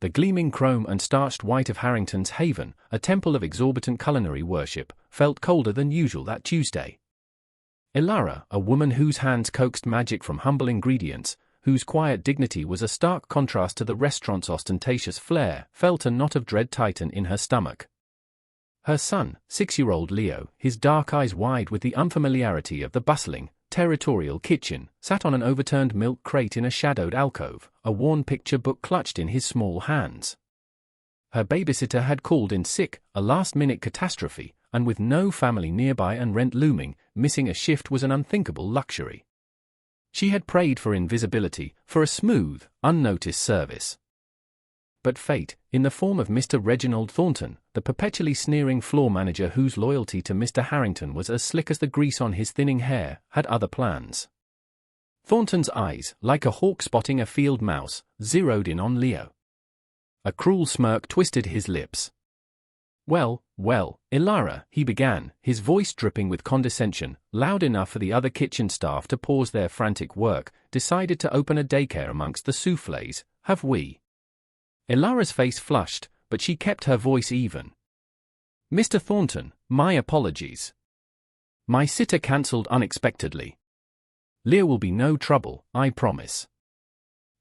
The gleaming chrome and starched white of Harrington's haven, a temple of exorbitant culinary worship, felt colder than usual that Tuesday. Elara, a woman whose hands coaxed magic from humble ingredients, whose quiet dignity was a stark contrast to the restaurant's ostentatious flair, felt a knot of dread tighten in her stomach. Her son, 6-year-old Leo, his dark eyes wide with the unfamiliarity of the bustling, territorial kitchen, sat on an overturned milk crate in a shadowed alcove, a worn picture book clutched in his small hands. Her babysitter had called in sick, a last-minute catastrophe, and with no family nearby and rent looming, missing a shift was an unthinkable luxury. She had prayed for invisibility, for a smooth, unnoticed service. But fate, in the form of Mr. Reginald Thornton, the perpetually sneering floor manager whose loyalty to Mr. Harrington was as slick as the grease on his thinning hair, had other plans. Thornton's eyes, like a hawk spotting a field mouse, zeroed in on Leo. A cruel smirk twisted his lips. Well, Elara, he began, his voice dripping with condescension, loud enough for the other kitchen staff to pause their frantic work, decided to open a daycare amongst the soufflés, have we? Elara's face flushed, but she kept her voice even. Mr. Thornton, my apologies. My sitter cancelled unexpectedly. Leo will be no trouble, I promise.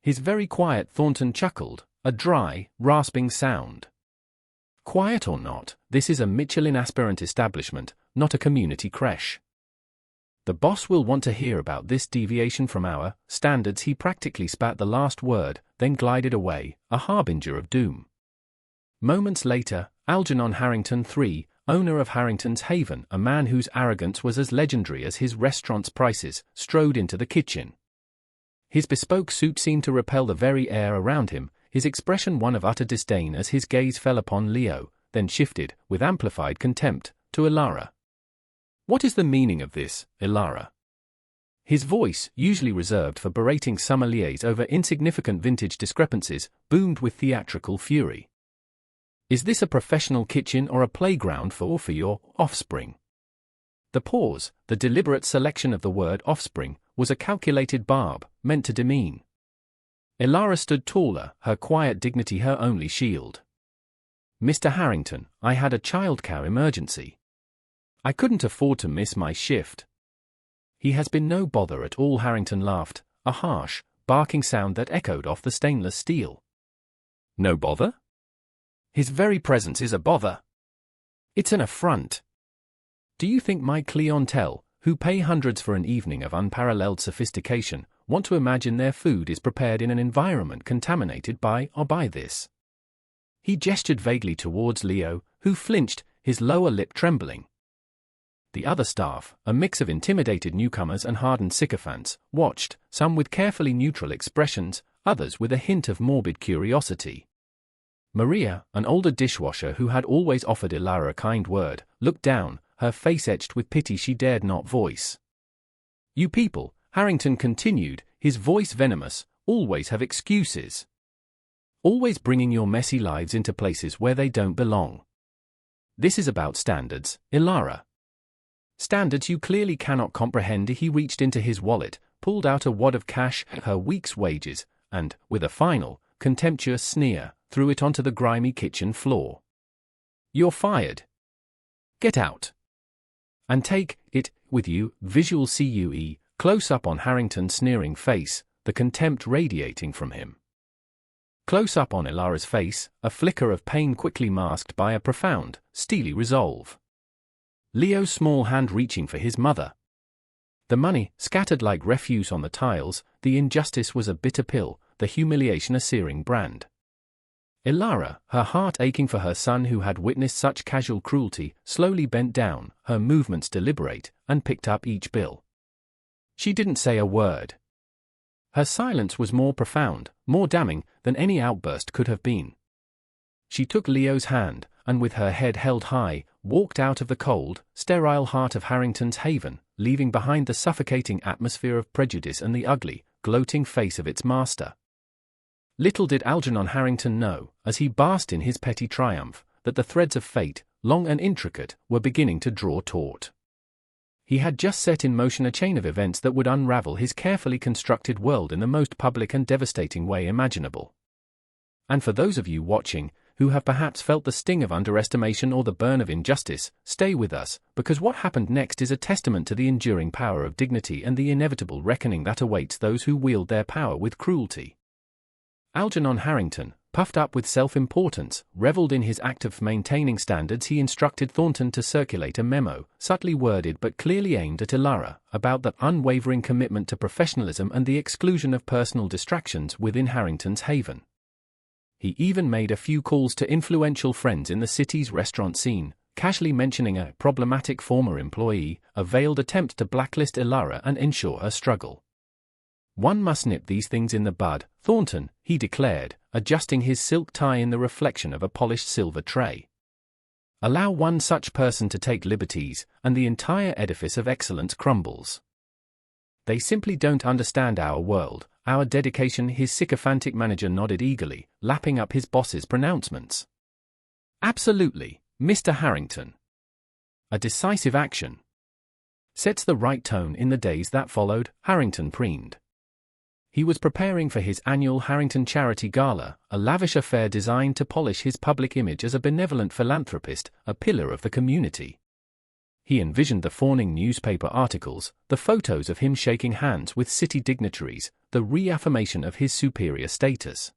His very quiet Thornton chuckled, a dry, rasping sound. Quiet or not, this is a Michelin aspirant establishment, not a community creche. The boss will want to hear about this deviation from our standards. He practically spat the last word, then glided away, a harbinger of doom. Moments later, Algernon Harrington III, owner of Harrington's Haven, a man whose arrogance was as legendary as his restaurant's prices, strode into the kitchen. His bespoke suit seemed to repel the very air around him, his expression one of utter disdain as his gaze fell upon Leo, then shifted, with amplified contempt, to Elara. What is the meaning of this, Elara? His voice, usually reserved for berating sommeliers over insignificant vintage discrepancies, boomed with theatrical fury. Is this a professional kitchen or a playground for your offspring? The pause, the deliberate selection of the word offspring, was a calculated barb, meant to demean. Elara stood taller, her quiet dignity her only shield. Mr. Harrington, I had a childcare emergency. I couldn't afford to miss my shift. He has been no bother at all. Harrington laughed, a harsh, barking sound that echoed off the stainless steel. No bother? His very presence is a bother. It's an affront. Do you think my clientele, who pay hundreds for an evening of unparalleled sophistication, want to imagine their food is prepared in an environment contaminated by this? He gestured vaguely towards Leo, who flinched, his lower lip trembling. The other staff, a mix of intimidated newcomers and hardened sycophants, watched, some with carefully neutral expressions, others with a hint of morbid curiosity. Maria, an older dishwasher who had always offered Elara a kind word, looked down, her face etched with pity she dared not voice. You people, Harrington continued, his voice venomous, always have excuses. Always bringing your messy lives into places where they don't belong. This is about standards, Elara. Standards you clearly cannot comprehend. He reached into his wallet, pulled out a wad of cash, her week's wages, and, with a final, contemptuous sneer, threw it onto the grimy kitchen floor. You're fired. Get out. And take it with you. Visual CUE, close up on Harrington's sneering face, the contempt radiating from him. Close up on Elara's face, a flicker of pain quickly masked by a profound, steely resolve. Leo's small hand reaching for his mother. The money, scattered like refuse on the tiles, the injustice was a bitter pill, the humiliation a searing brand. Elara, her heart aching for her son who had witnessed such casual cruelty, slowly bent down, her movements deliberate, and picked up each bill. She didn't say a word. Her silence was more profound, more damning, than any outburst could have been. She took Leo's hand, and with her head held high, walked out of the cold, sterile heart of Harrington's Haven, leaving behind the suffocating atmosphere of prejudice and the ugly, gloating face of its master. Little did Algernon Harrington know, as he basked in his petty triumph, that the threads of fate, long and intricate, were beginning to draw taut. He had just set in motion a chain of events that would unravel his carefully constructed world in the most public and devastating way imaginable. And for those of you watching, who have perhaps felt the sting of underestimation or the burn of injustice, stay with us, because what happened next is a testament to the enduring power of dignity and the inevitable reckoning that awaits those who wield their power with cruelty. Algernon Harrington, puffed up with self-importance, reveled in his act of maintaining standards. He instructed Thornton to circulate a memo, subtly worded but clearly aimed at Elara, about the unwavering commitment to professionalism and the exclusion of personal distractions within Harrington's haven. He even made a few calls to influential friends in the city's restaurant scene, casually mentioning a problematic former employee, a veiled attempt to blacklist Elara and ensure her struggle. "One must nip these things in the bud, Thornton," he declared, adjusting his silk tie in the reflection of a polished silver tray. "Allow one such person to take liberties, and the entire edifice of excellence crumbles. They simply don't understand our world, our dedication." His sycophantic manager nodded eagerly, lapping up his boss's pronouncements. "Absolutely, Mr. Harrington. A decisive action sets the right tone." In the days that followed, Harrington preened. He was preparing for his annual Harrington Charity Gala, a lavish affair designed to polish his public image as a benevolent philanthropist, a pillar of the community. He envisioned the fawning newspaper articles, the photos of him shaking hands with city dignitaries, the reaffirmation of his superior status.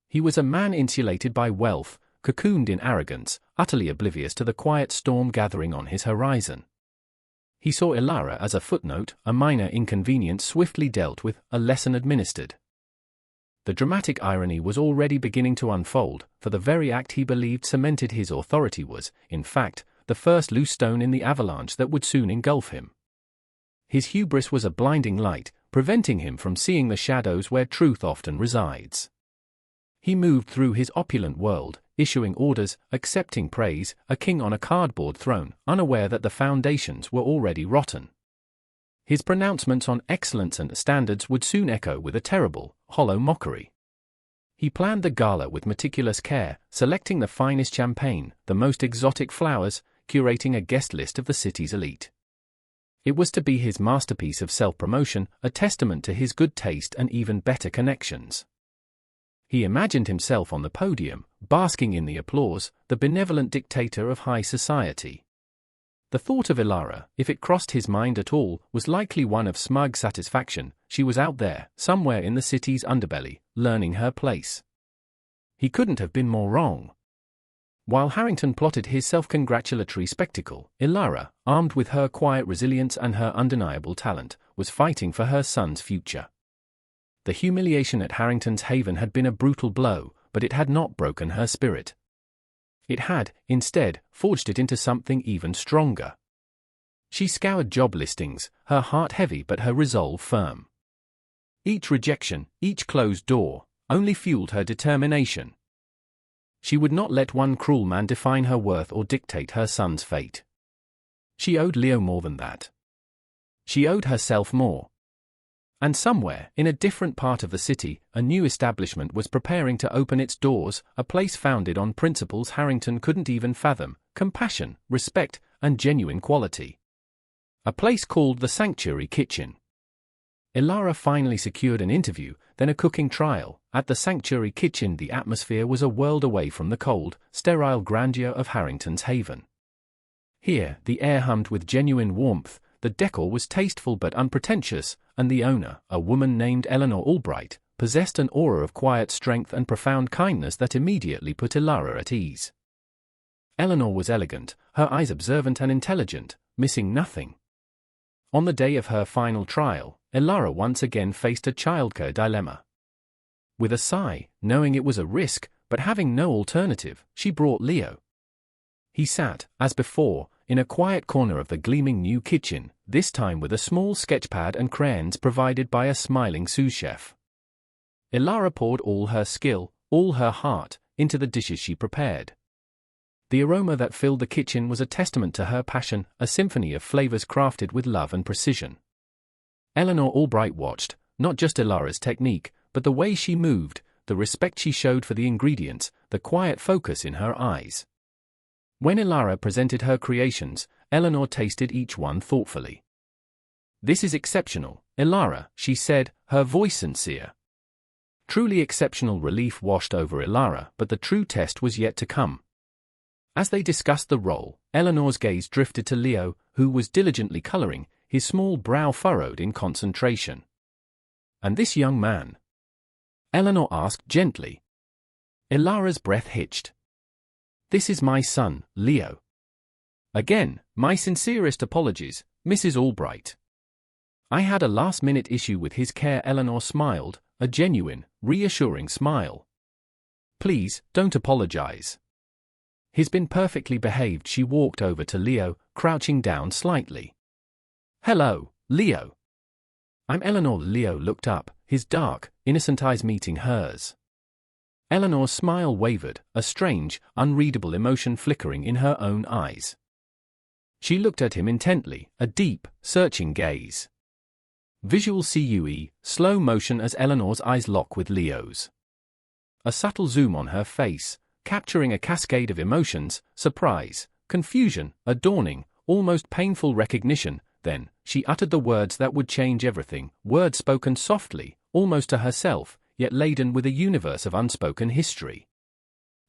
He was a man insulated by wealth, cocooned in arrogance, utterly oblivious to the quiet storm gathering on his horizon. He saw Elara as a footnote, a minor inconvenience swiftly dealt with, a lesson administered. The dramatic irony was already beginning to unfold, for the very act he believed cemented his authority was, in fact, the first loose stone in the avalanche that would soon engulf him. His hubris was a blinding light, preventing him from seeing the shadows where truth often resides. He moved through his opulent world, issuing orders, accepting praise, a king on a cardboard throne, unaware that the foundations were already rotten. His pronouncements on excellence and standards would soon echo with a terrible, hollow mockery. He planned the gala with meticulous care, selecting the finest champagne, the most exotic flowers, curating a guest list of the city's elite. It was to be his masterpiece of self-promotion, a testament to his good taste and even better connections. He imagined himself on the podium, basking in the applause, the benevolent dictator of high society. The thought of Elara, if it crossed his mind at all, was likely one of smug satisfaction. She was out there, somewhere in the city's underbelly, learning her place. He couldn't have been more wrong. While Harrington plotted his self-congratulatory spectacle, Elara, armed with her quiet resilience and her undeniable talent, was fighting for her son's future. The humiliation at Harrington's haven had been a brutal blow, but it had not broken her spirit. It had, instead, forged it into something even stronger. She scoured job listings, her heart heavy but her resolve firm. Each rejection, each closed door, only fueled her determination. She would not let one cruel man define her worth or dictate her son's fate. She owed Leo more than that. She owed herself more. And somewhere, in a different part of the city, a new establishment was preparing to open its doors, a place founded on principles Harrington couldn't even fathom: compassion, respect, and genuine quality. A place called the Sanctuary Kitchen. Elara finally secured an interview, then a cooking trial. At the Sanctuary Kitchen, the atmosphere was a world away from the cold, sterile grandeur of Harrington's haven. Here, the air hummed with genuine warmth, the decor was tasteful but unpretentious, and the owner, a woman named Eleanor Albright, possessed an aura of quiet strength and profound kindness that immediately put Elara at ease. Eleanor was elegant, her eyes observant and intelligent, missing nothing. On the day of her final trial, Elara once again faced a childcare dilemma. With a sigh, knowing it was a risk, but having no alternative, she brought Leo. He sat, as before, in a quiet corner of the gleaming new kitchen, this time with a small sketchpad and crayons provided by a smiling sous chef. Elara poured all her skill, all her heart, into the dishes she prepared. The aroma that filled the kitchen was a testament to her passion, a symphony of flavors crafted with love and precision. Eleanor Albright watched, not just Elara's technique, but the way she moved, the respect she showed for the ingredients, the quiet focus in her eyes. When Elara presented her creations, Eleanor tasted each one thoughtfully. "This is exceptional, Elara," she said, her voice sincere. Truly exceptional relief washed over Ilara, but the true test was yet to come. As they discussed the role, Eleanor's gaze drifted to Leo, who was diligently coloring, his small brow furrowed in concentration. "And this young man?" Eleanor asked gently. Ilara's breath hitched. "This is my son, Leo." "Again, my sincerest apologies, Mrs. Albright. I had a last-minute issue with his care." Eleanor smiled, a genuine, reassuring smile. "Please, don't apologize. He's been perfectly behaved." She walked over to Leo, crouching down slightly. "Hello, Leo." "I'm Eleanor." Leo looked up, his dark, innocent eyes meeting hers. Eleanor's smile wavered, a strange, unreadable emotion flickering in her own eyes. She looked at him intently, a deep, searching gaze. Visual CUE, slow motion as Eleanor's eyes lock with Leo's. A subtle zoom on her face, capturing a cascade of emotions: surprise, confusion, a dawning, almost painful recognition. Then, she uttered the words that would change everything, words spoken softly, almost to herself, yet laden with a universe of unspoken history.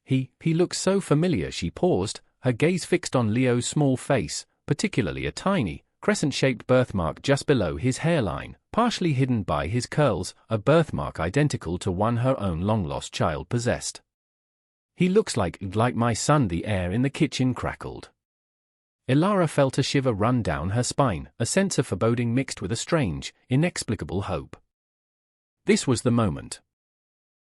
He looks so familiar." She paused, her gaze fixed on Leo's small face, particularly a tiny, crescent-shaped birthmark just below his hairline, partially hidden by his curls, a birthmark identical to one her own long-lost child possessed. "He looks like my son." The air in the kitchen crackled. Ilara felt a shiver run down her spine, a sense of foreboding mixed with a strange, inexplicable hope. This was the moment.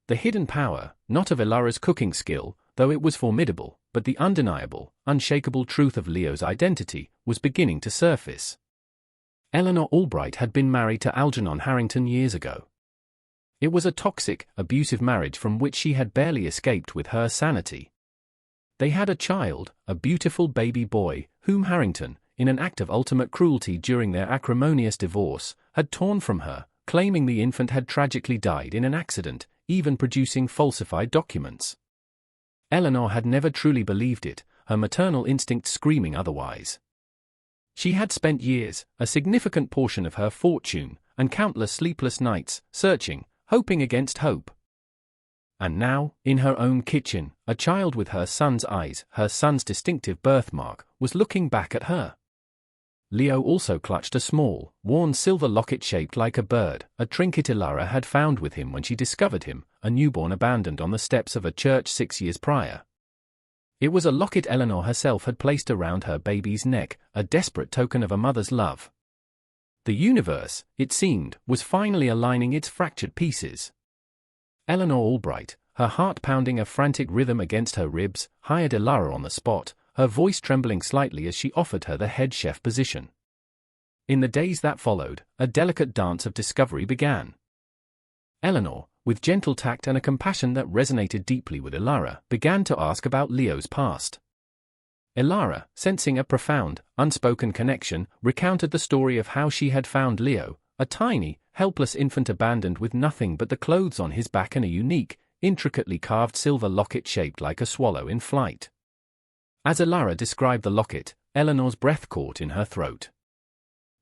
The hidden power, not of Ilara's cooking skill, though it was formidable, but the undeniable, unshakable truth of Leo's identity, was beginning to surface. Eleanor Albright had been married to Algernon Harrington years ago. It was a toxic, abusive marriage from which she had barely escaped with her sanity. They had a child, a beautiful baby boy, whom Harrington, in an act of ultimate cruelty during their acrimonious divorce, had torn from her, claiming the infant had tragically died in an accident, even producing falsified documents. Eleanor had never truly believed it, her maternal instinct screaming otherwise. She had spent years, a significant portion of her fortune, and countless sleepless nights, searching, hoping against hope. And now, in her own kitchen, a child with her son's eyes, her son's distinctive birthmark, was looking back at her. Leo also clutched a small, worn silver locket shaped like a bird, a trinket Ilara had found with him when she discovered him, a newborn abandoned on the steps of a church 6 years prior. It was a locket Eleanor herself had placed around her baby's neck, a desperate token of a mother's love. The universe, it seemed, was finally aligning its fractured pieces. Eleanor Albright, her heart pounding a frantic rhythm against her ribs, hired Ilara on the spot, her voice trembling slightly as she offered her the head chef position. In the days that followed, a delicate dance of discovery began. Eleanor, with gentle tact and a compassion that resonated deeply with Ilara, began to ask about Leo's past. Ilara, sensing a profound, unspoken connection, recounted the story of how she had found Leo, a tiny, helpless infant abandoned with nothing but the clothes on his back and a unique, intricately carved silver locket shaped like a swallow in flight. As Ilara described the locket, Eleanor's breath caught in her throat.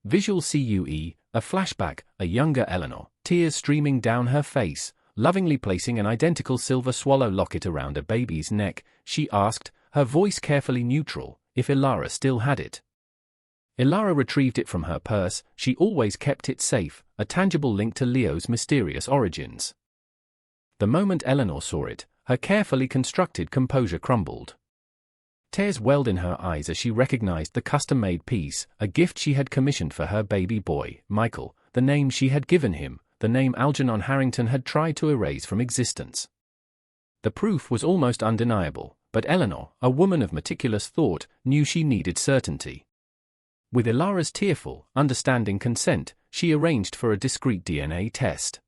Visual CUE, a flashback, a younger Eleanor, tears streaming down her face, lovingly placing an identical silver swallow locket around a baby's neck. She asked, her voice carefully neutral, if Ilara still had it. Ilara retrieved it from her purse. She always kept it safe, a tangible link to Leo's mysterious origins. The moment Eleanor saw it, her carefully constructed composure crumbled. Tears welled in her eyes as she recognized the custom-made piece, a gift she had commissioned for her baby boy, Michael, the name she had given him, the name Algernon Harrington had tried to erase from existence. The proof was almost undeniable, but Eleanor, a woman of meticulous thought, knew she needed certainty. With Ilara's tearful, understanding consent, she arranged for a discreet DNA test.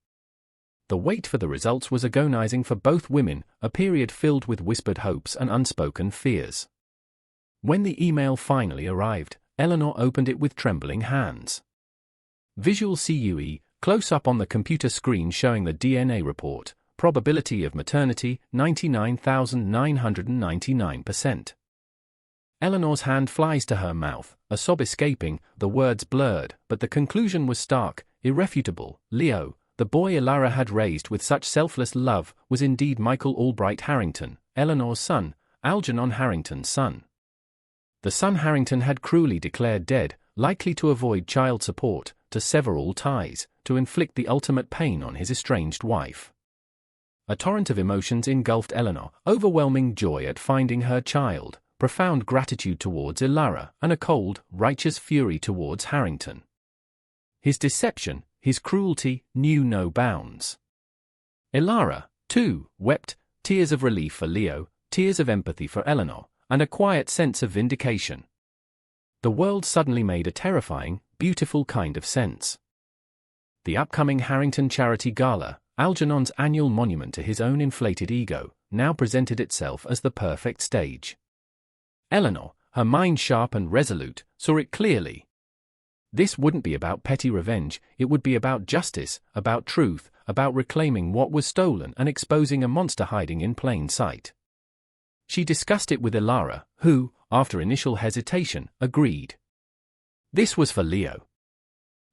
The wait for the results was agonizing for both women, a period filled with whispered hopes and unspoken fears. When the email finally arrived, Eleanor opened it with trembling hands. Visual CUE, close-up on the computer screen showing the DNA report, probability of maternity, 99,999%. Eleanor's hand flies to her mouth, a sob escaping, the words blurred, but the conclusion was stark, irrefutable. Leo, the boy Elara had raised with such selfless love was indeed Michael Albright Harrington, Eleanor's son, Algernon Harrington's son. The son Harrington had cruelly declared dead, likely to avoid child support, to sever all ties, to inflict the ultimate pain on his estranged wife. A torrent of emotions engulfed Eleanor, overwhelming joy at finding her child, profound gratitude towards Elara, and a cold, righteous fury towards Harrington. His deception, his cruelty, knew no bounds. Elara, too, wept, tears of relief for Leo, tears of empathy for Eleanor, and a quiet sense of vindication. The world suddenly made a terrifying, beautiful kind of sense. The upcoming Harrington Charity Gala, Algernon's annual monument to his own inflated ego, now presented itself as the perfect stage. Eleanor, her mind sharp and resolute, saw it clearly. This wouldn't be about petty revenge, it would be about justice, about truth, about reclaiming what was stolen and exposing a monster hiding in plain sight. She discussed it with Elara, who, after initial hesitation, agreed. This was for Leo.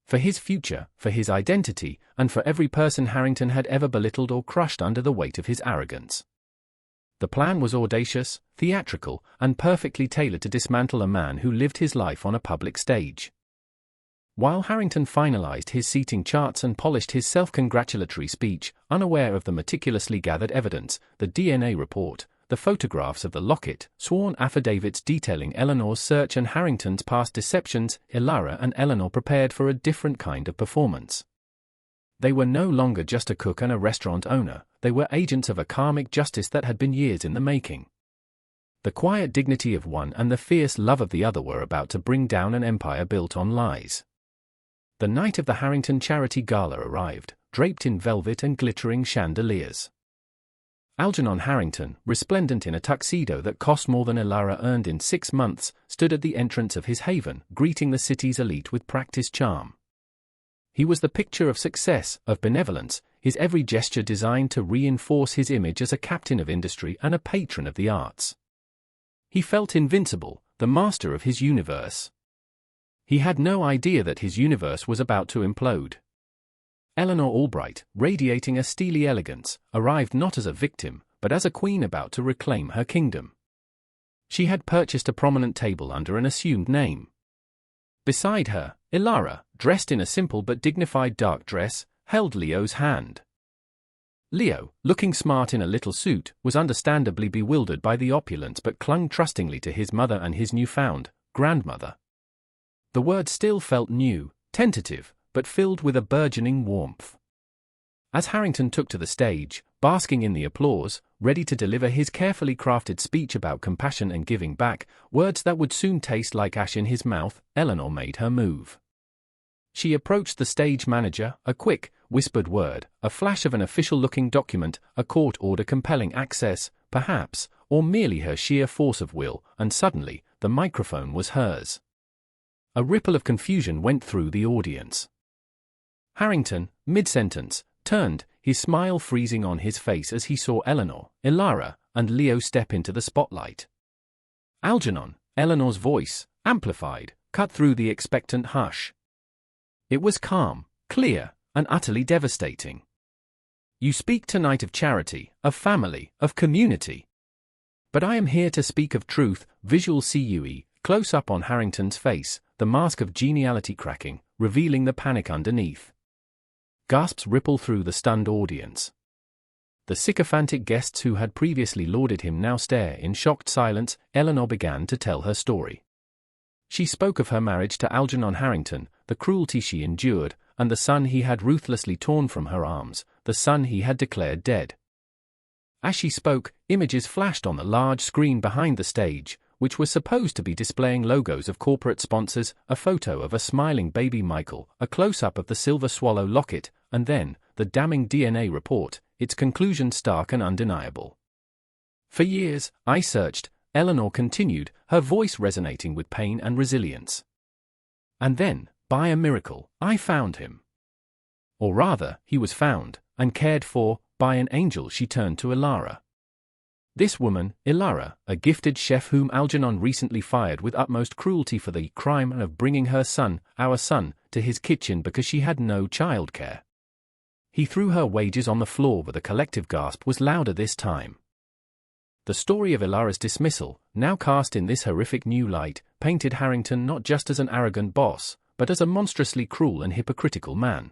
For his future, for his identity, and for every person Harrington had ever belittled or crushed under the weight of his arrogance. The plan was audacious, theatrical, and perfectly tailored to dismantle a man who lived his life on a public stage. While Harrington finalized his seating charts and polished his self-congratulatory speech, unaware of the meticulously gathered evidence, the DNA report, the photographs of the locket, sworn affidavits detailing Eleanor's search and Harrington's past deceptions, Elara and Eleanor prepared for a different kind of performance. They were no longer just a cook and a restaurant owner, they were agents of a karmic justice that had been years in the making. The quiet dignity of one and the fierce love of the other were about to bring down an empire built on lies. The night of the Harrington Charity Gala arrived, draped in velvet and glittering chandeliers. Algernon Harrington, resplendent in a tuxedo that cost more than Elara earned in 6 months, stood at the entrance of his haven, greeting the city's elite with practiced charm. He was the picture of success, of benevolence, his every gesture designed to reinforce his image as a captain of industry and a patron of the arts. He felt invincible, the master of his universe. He had no idea that his universe was about to implode. Eleanor Albright, radiating a steely elegance, arrived not as a victim, but as a queen about to reclaim her kingdom. She had purchased a prominent table under an assumed name. Beside her, Elara, dressed in a simple but dignified dark dress, held Leo's hand. Leo, looking smart in a little suit, was understandably bewildered by the opulence but clung trustingly to his mother and his newfound grandmother. The word still felt new, tentative, but filled with a burgeoning warmth. As Harrington took to the stage, basking in the applause, ready to deliver his carefully crafted speech about compassion and giving back, words that would soon taste like ash in his mouth, Eleanor made her move. She approached the stage manager, a quick, whispered word, a flash of an official-looking document, a court order compelling access, perhaps, or merely her sheer force of will, and suddenly, the microphone was hers. A ripple of confusion went through the audience. Harrington, mid-sentence, turned, his smile freezing on his face as he saw Eleanor, Elara, and Leo step into the spotlight. Algernon, Eleanor's voice, amplified, cut through the expectant hush. It was calm, clear, and utterly devastating. You speak tonight of charity, of family, of community. But I am here to speak of truth, visual CUE, close up on Harrington's face, the mask of geniality cracking, revealing the panic underneath. Gasps ripple through the stunned audience. The sycophantic guests who had previously lauded him now stare in shocked silence. Eleanor began to tell her story. She spoke of her marriage to Algernon Harrington, the cruelty she endured, and the son he had ruthlessly torn from her arms, the son he had declared dead. As she spoke, images flashed on the large screen behind the stage, which was supposed to be displaying logos of corporate sponsors, a photo of a smiling baby Michael, a close-up of the silver swallow locket, and then, the damning DNA report, its conclusion stark and undeniable. For years, I searched, Eleanor continued, her voice resonating with pain and resilience. And then, by a miracle, I found him. Or rather, he was found, and cared for, by an angel. She turned to Elara. This woman, Elara, a gifted chef whom Algernon recently fired with utmost cruelty for the crime of bringing her son, our son, to his kitchen because she had no childcare. He threw her wages on the floor, but the collective gasp was louder this time. The story of Ilara's dismissal, now cast in this horrific new light, painted Harrington not just as an arrogant boss, but as a monstrously cruel and hypocritical man.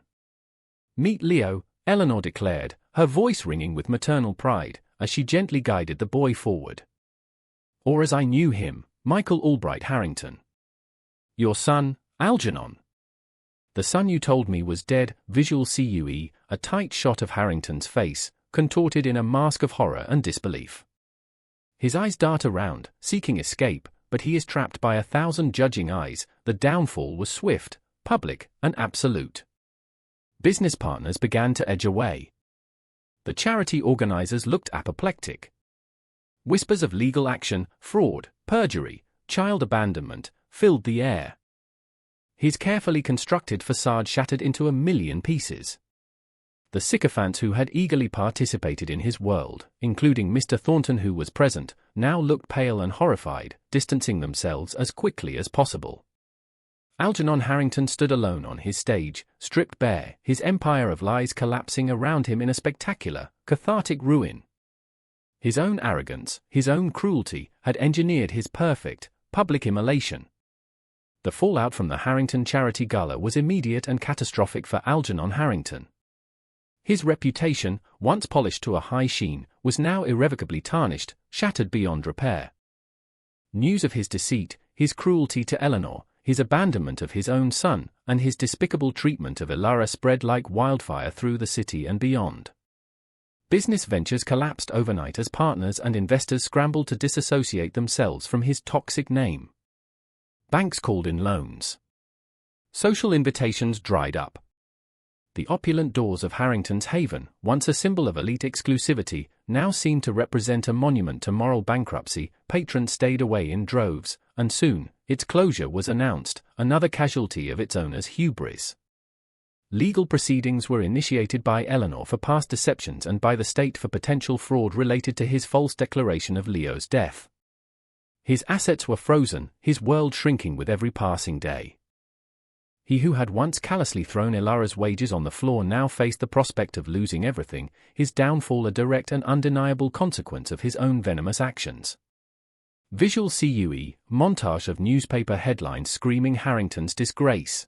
"Meet Leo," Eleanor declared, her voice ringing with maternal pride, as she gently guided the boy forward. "Or as I knew him, Michael Albright Harrington. Your son, Algernon." "The son you told me was dead." Visual CUE, a tight shot of Harrington's face, contorted in a mask of horror and disbelief. His eyes dart around, seeking escape, but he is trapped by 1,000 judging eyes. The downfall was swift, public, and absolute. Business partners began to edge away. The charity organizers looked apoplectic. Whispers of legal action, fraud, perjury, child abandonment, filled the air. His carefully constructed facade shattered into a million pieces. The sycophants who had eagerly participated in his world, including Mr. Thornton who was present, now looked pale and horrified, distancing themselves as quickly as possible. Algernon Harrington stood alone on his stage, stripped bare, his empire of lies collapsing around him in a spectacular, cathartic ruin. His own arrogance, his own cruelty, had engineered his perfect, public immolation. The fallout from the Harrington Charity Gala was immediate and catastrophic for Algernon Harrington. His reputation, once polished to a high sheen, was now irrevocably tarnished, shattered beyond repair. News of his deceit, his cruelty to Eleanor, his abandonment of his own son, and his despicable treatment of Ilara spread like wildfire through the city and beyond. Business ventures collapsed overnight as partners and investors scrambled to disassociate themselves from his toxic name. Banks called in loans. Social invitations dried up. The opulent doors of Harrington's Haven, once a symbol of elite exclusivity, now seemed to represent a monument to moral bankruptcy. Patrons stayed away in droves, and soon, its closure was announced, another casualty of its owner's hubris. Legal proceedings were initiated by Eleanor for past deceptions and by the state for potential fraud related to his false declaration of Leo's death. His assets were frozen, his world shrinking with every passing day. He who had once callously thrown Ilara's wages on the floor now faced the prospect of losing everything, his downfall a direct and undeniable consequence of his own venomous actions. Visual CUE, montage of newspaper headlines screaming Harrington's disgrace.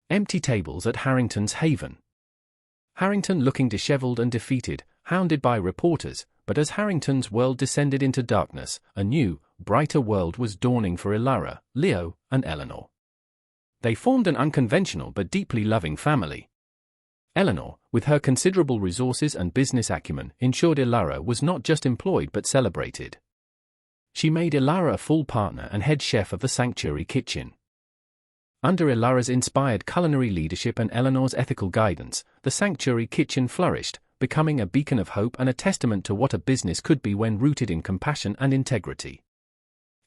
Empty tables at Harrington's Haven. Harrington looking disheveled and defeated, hounded by reporters, but as Harrington's world descended into darkness, a new, brighter world was dawning for Ilara, Leo, and Eleanor. They formed an unconventional but deeply loving family. Eleanor, with her considerable resources and business acumen, ensured Ilara was not just employed but celebrated. She made Ilara a full partner and head chef of the Sanctuary Kitchen. Under Ilara's inspired culinary leadership and Eleanor's ethical guidance, the Sanctuary Kitchen flourished, becoming a beacon of hope and a testament to what a business could be when rooted in compassion and integrity.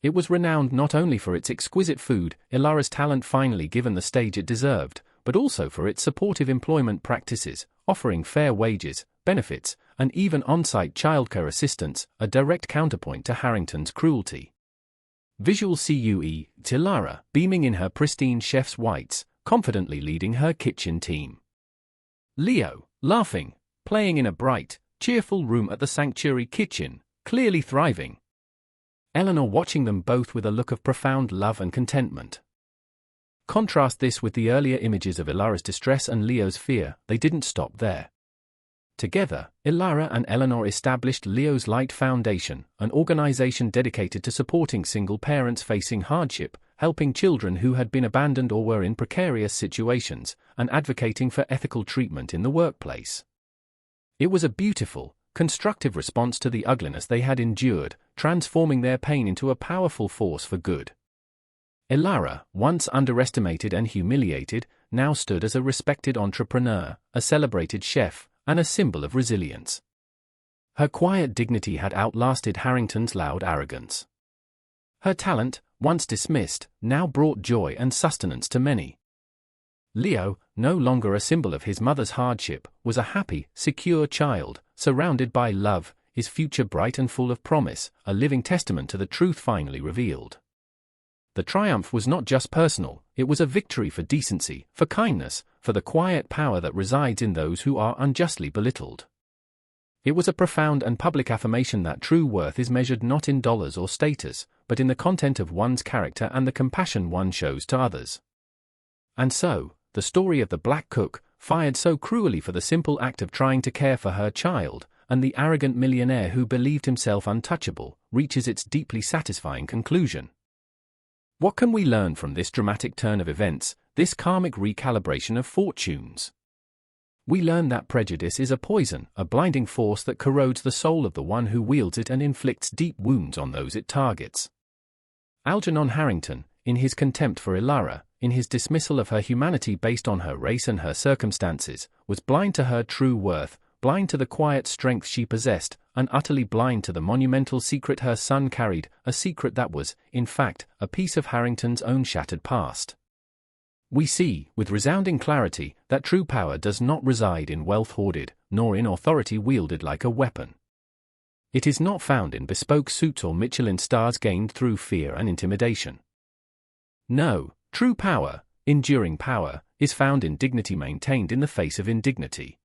It was renowned not only for its exquisite food, Ilara's talent finally given the stage it deserved, but also for its supportive employment practices, offering fair wages, benefits, and even on-site childcare assistance, a direct counterpoint to Harrington's cruelty. Visual CUE, Ilara, beaming in her pristine chef's whites, confidently leading her kitchen team. Leo, laughing, playing in a bright, cheerful room at the Sanctuary Kitchen, clearly thriving. Eleanor watching them both with a look of profound love and contentment. Contrast this with the earlier images of Ilara's distress and Leo's fear. They didn't stop there. Together, Ilara and Eleanor established Leo's Light Foundation, an organization dedicated to supporting single parents facing hardship, helping children who had been abandoned or were in precarious situations, and advocating for ethical treatment in the workplace. It was a beautiful, constructive response to the ugliness they had endured, transforming their pain into a powerful force for good. Ilara, once underestimated and humiliated, now stood as a respected entrepreneur, a celebrated chef, and a symbol of resilience. Her quiet dignity had outlasted Harrington's loud arrogance. Her talent, once dismissed, now brought joy and sustenance to many. Leo, no longer a symbol of his mother's hardship, was a happy, secure child, surrounded by love, his future bright and full of promise, a living testament to the truth finally revealed. The triumph was not just personal, it was a victory for decency, for kindness, for the quiet power that resides in those who are unjustly belittled. It was a profound and public affirmation that true worth is measured not in dollars or status, but in the content of one's character and the compassion one shows to others. And so, the story of the black cook, fired so cruelly for the simple act of trying to care for her child, and the arrogant millionaire who believed himself untouchable, reaches its deeply satisfying conclusion. What can we learn from this dramatic turn of events, this karmic recalibration of fortunes? We learn that prejudice is a poison, a blinding force that corrodes the soul of the one who wields it and inflicts deep wounds on those it targets. Algernon Harrington, in his contempt for Elara, in his dismissal of her humanity based on her race and her circumstances, was blind to her true worth, blind to the quiet strength she possessed, and utterly blind to the monumental secret her son carried, a secret that was, in fact, a piece of Harrington's own shattered past. We see, with resounding clarity, that true power does not reside in wealth hoarded, nor in authority wielded like a weapon. It is not found in bespoke suits or Michelin stars gained through fear and intimidation. No, true power, enduring power, is found in dignity maintained in the face of indignity.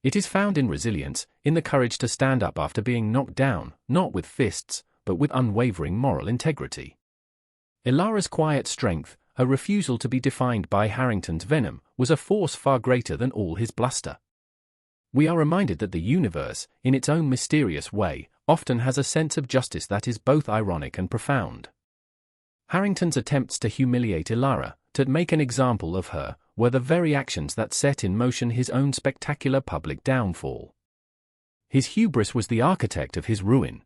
It is found in resilience, in the courage to stand up after being knocked down, not with fists, but with unwavering moral integrity. Elara's quiet strength, her refusal to be defined by Harrington's venom, was a force far greater than all his bluster. We are reminded that the universe, in its own mysterious way, often has a sense of justice that is both ironic and profound. Harrington's attempts to humiliate Elara, to make an example of her, were the very actions that set in motion his own spectacular public downfall. His hubris was the architect of his ruin.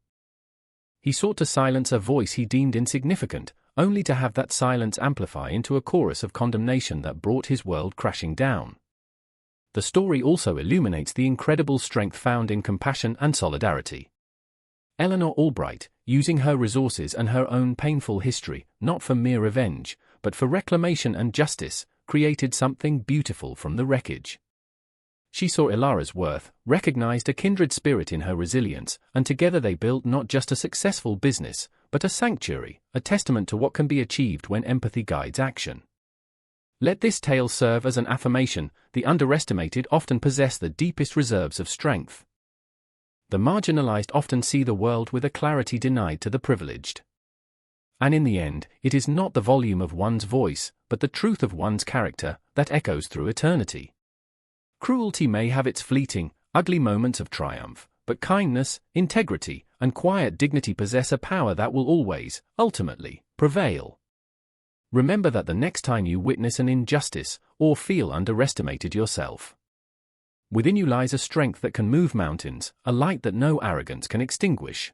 He sought to silence a voice he deemed insignificant, only to have that silence amplify into a chorus of condemnation that brought his world crashing down. The story also illuminates the incredible strength found in compassion and solidarity. Eleanor Albright, using her resources and her own painful history, not for mere revenge, but for reclamation and justice, created something beautiful from the wreckage. She saw Elara's worth, recognized a kindred spirit in her resilience, and together they built not just a successful business, but a sanctuary, a testament to what can be achieved when empathy guides action. Let this tale serve as an affirmation: the underestimated often possess the deepest reserves of strength. The marginalized often see the world with a clarity denied to the privileged. And in the end, it is not the volume of one's voice, but the truth of one's character, that echoes through eternity. Cruelty may have its fleeting, ugly moments of triumph, but kindness, integrity, and quiet dignity possess a power that will always, ultimately, prevail. Remember that the next time you witness an injustice, or feel underestimated yourself, within you lies a strength that can move mountains, a light that no arrogance can extinguish.